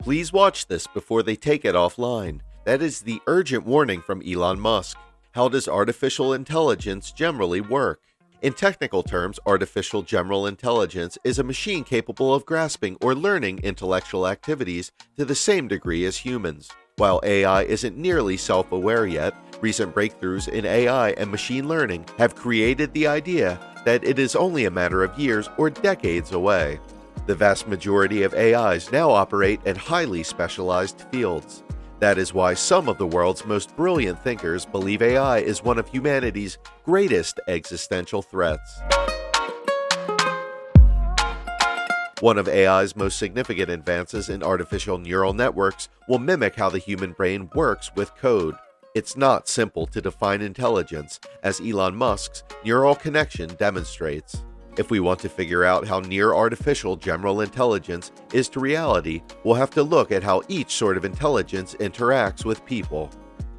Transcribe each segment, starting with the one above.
Please watch this before they take it offline. That is the urgent warning from Elon Musk. How does artificial intelligence generally work? In technical terms, artificial general intelligence is a machine capable of grasping or learning intellectual activities to the same degree as humans. While AI isn't nearly self-aware yet, recent breakthroughs in AI and machine learning have created the idea that it is only a matter of years or decades away. The vast majority of AIs now operate in highly specialized fields. That is why some of the world's most brilliant thinkers believe AI is one of humanity's greatest existential threats. One of AI's most significant advances in artificial neural networks will mimic how the human brain works with code. It's not simple to define intelligence, as Elon Musk's neural connection demonstrates. If we want to figure out how near artificial general intelligence is to reality, we'll have to look at how each sort of intelligence interacts with people.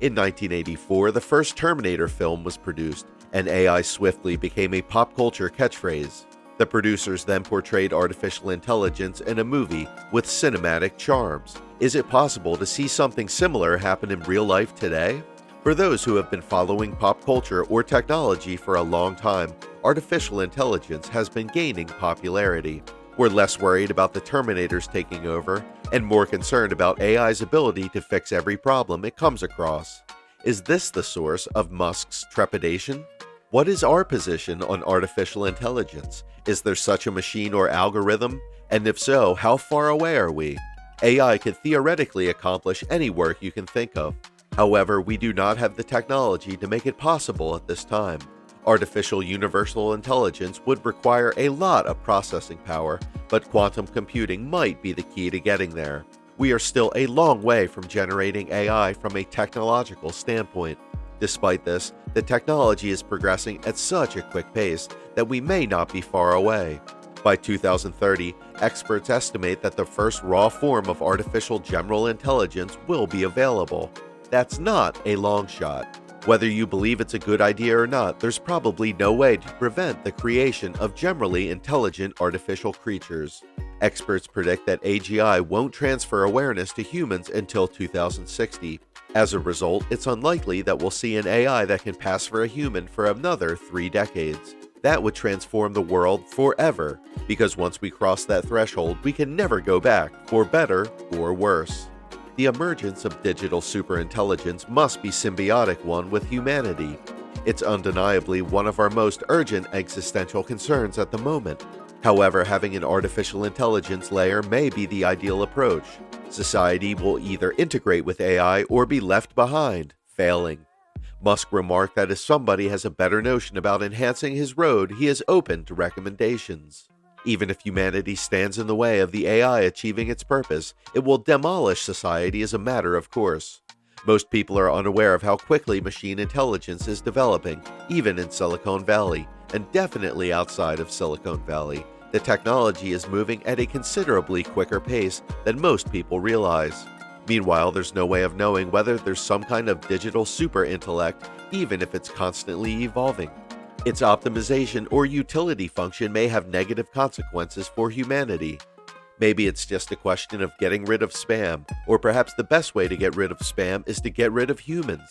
In 1984, the first Terminator film was produced, and AI swiftly became a pop culture catchphrase. The producers then portrayed artificial intelligence in a movie with cinematic charms. Is it possible to see something similar happen in real life today? For those who have been following pop culture or technology for a long time, artificial intelligence has been gaining popularity. We're less worried about the Terminators taking over and more concerned about AI's ability to fix every problem it comes across. Is this the source of Musk's trepidation? What is our position on artificial intelligence? Is there such a machine or algorithm? And if so, how far away are we? AI could theoretically accomplish any work you can think of. However, we do not have the technology to make it possible at this time. Artificial universal intelligence would require a lot of processing power, but quantum computing might be the key to getting there. We are still a long way from generating AI from a technological standpoint. Despite this, the technology is progressing at such a quick pace that we may not be far away. By 2030, experts estimate that the first raw form of artificial general intelligence will be available. That's not a long shot. Whether you believe it's a good idea or not, there's probably no way to prevent the creation of generally intelligent artificial creatures. Experts predict that AGI won't transfer awareness to humans until 2060. As a result, it's unlikely that we'll see an AI that can pass for a human for another 3 decades. That would transform the world forever, because once we cross that threshold, we can never go back, for better or worse. The emergence of digital superintelligence must be a symbiotic one with humanity. It's undeniably one of our most urgent existential concerns at the moment. However, having an artificial intelligence layer may be the ideal approach. Society will either integrate with AI or be left behind, failing. Musk remarked that if somebody has a better notion about enhancing his road, he is open to recommendations. Even if humanity stands in the way of the AI achieving its purpose, it will demolish society as a matter of course. Most people are unaware of how quickly machine intelligence is developing, even in Silicon Valley, and definitely outside of Silicon Valley. The technology is moving at a considerably quicker pace than most people realize. Meanwhile, there's no way of knowing whether there's some kind of digital super intellect, even if it's constantly evolving. Its optimization or utility function may have negative consequences for humanity. Maybe it's just a question of getting rid of spam, or perhaps the best way to get rid of spam is to get rid of humans.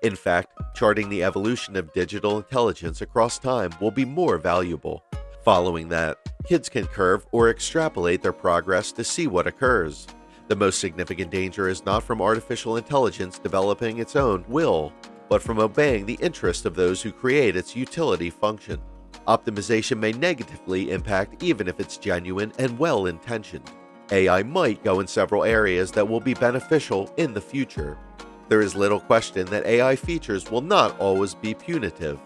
In fact, charting the evolution of digital intelligence across time will be more valuable. Following that, kids can curve or extrapolate their progress to see what occurs. The most significant danger is not from artificial intelligence developing its own will, but from obeying the interest of those who create its utility function. Optimization may negatively impact even if it's genuine and well-intentioned. AI might go in several areas that will be beneficial in the future. There is little question that AI features will not always be punitive.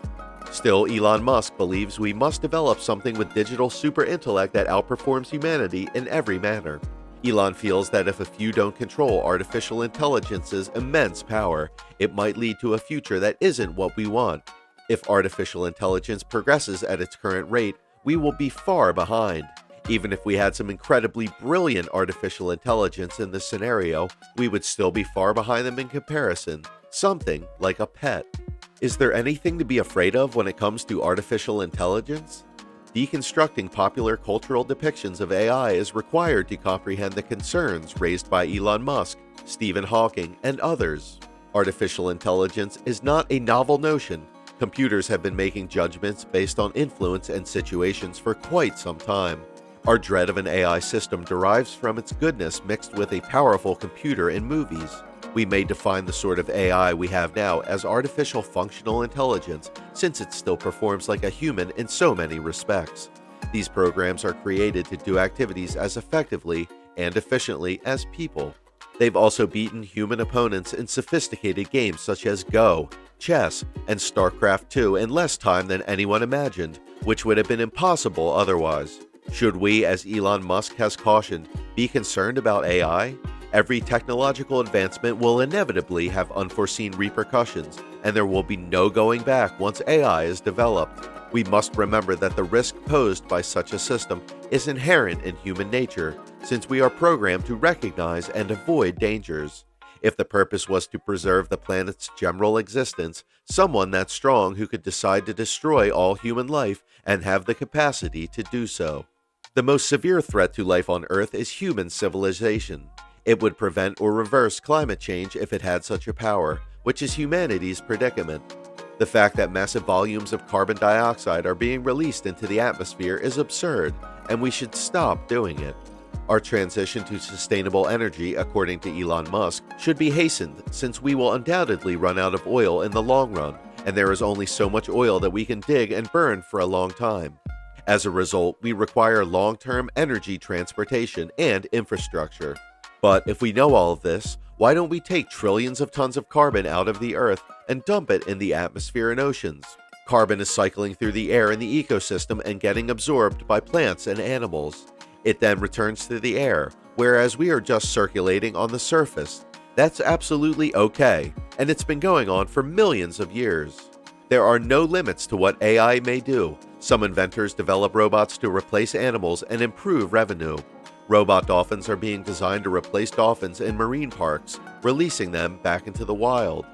Still, Elon Musk believes we must develop something with digital super-intellect that outperforms humanity in every manner. Elon feels that if a few don't control artificial intelligence's immense power, it might lead to a future that isn't what we want. If artificial intelligence progresses at its current rate, we will be far behind. Even if we had some incredibly brilliant artificial intelligence in this scenario, we would still be far behind them in comparison, something like a pet. Is there anything to be afraid of when it comes to artificial intelligence? Deconstructing popular cultural depictions of AI is required to comprehend the concerns raised by Elon Musk, Stephen Hawking, and others. Artificial intelligence is not a novel notion. Computers have been making judgments based on influence and situations for quite some time. Our dread of an AI system derives from its goodness mixed with a powerful computer in movies. We may define the sort of AI we have now as artificial functional intelligence, since it still performs like a human in so many respects. These programs are created to do activities as effectively and efficiently as people. They've also beaten human opponents in sophisticated games such as Go, chess, and StarCraft 2 in less time than anyone imagined, which would have been impossible otherwise. Should we, as Elon Musk has cautioned, be concerned about AI? Every technological advancement will inevitably have unforeseen repercussions, and there will be no going back once AI is developed. We must remember that the risk posed by such a system is inherent in human nature, since we are programmed to recognize and avoid dangers. If the purpose was to preserve the planet's general existence, someone that strong who could decide to destroy all human life and have the capacity to do so. The most severe threat to life on Earth is human civilization. It would prevent or reverse climate change if it had such a power, which is humanity's predicament. The fact that massive volumes of carbon dioxide are being released into the atmosphere is absurd, and we should stop doing it. Our transition to sustainable energy, according to Elon Musk, should be hastened since we will undoubtedly run out of oil in the long run, and there is only so much oil that we can dig and burn for a long time. As a result, we require long-term energy transportation and infrastructure. But if we know all of this, why don't we take trillions of tons of carbon out of the Earth and dump it in the atmosphere and oceans? Carbon is cycling through the air in the ecosystem and getting absorbed by plants and animals. It then returns to the air, whereas we are just circulating on the surface. That's absolutely okay, and it's been going on for millions of years. There are no limits to what AI may do. Some inventors develop robots to replace animals and improve revenue. Robot dolphins are being designed to replace dolphins in marine parks, releasing them back into the wild.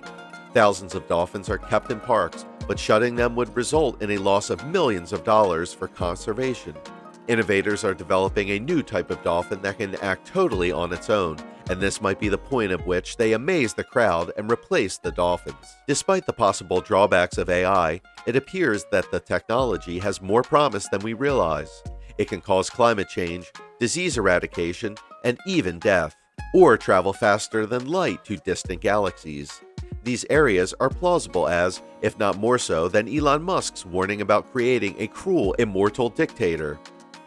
Thousands of dolphins are kept in parks, but shutting them would result in a loss of millions of dollars for conservation. Innovators are developing a new type of dolphin that can act totally on its own, and this might be the point at which they amaze the crowd and replace the dolphins. Despite the possible drawbacks of AI, it appears that the technology has more promise than we realize. It can cause climate change, disease eradication, and even death, or travel faster than light to distant galaxies. These areas are plausible as, if not more so, than Elon Musk's warning about creating a cruel, immortal dictator.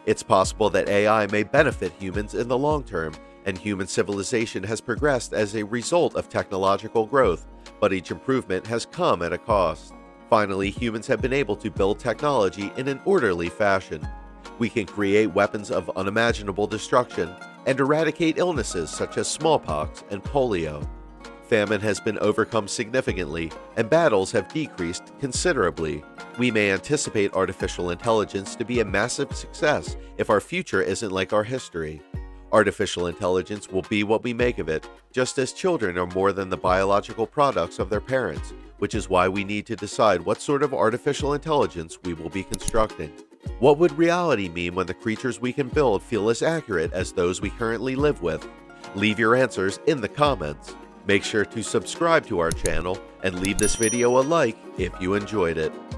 It's possible that AI may benefit humans in the long term, and human civilization has progressed as a result of technological growth, but each improvement has come at a cost. Finally, humans have been able to build technology in an orderly fashion. We can create weapons of unimaginable destruction and eradicate illnesses such as smallpox and polio. Famine has been overcome significantly, and battles have decreased considerably. We may anticipate artificial intelligence to be a massive success if our future isn't like our history. Artificial intelligence will be what we make of it, just as children are more than the biological products of their parents, which is why we need to decide what sort of artificial intelligence we will be constructing. What would reality mean when the creatures we can build feel as accurate as those we currently live with? Leave your answers in the comments. Make sure to subscribe to our channel and leave this video a like if you enjoyed it.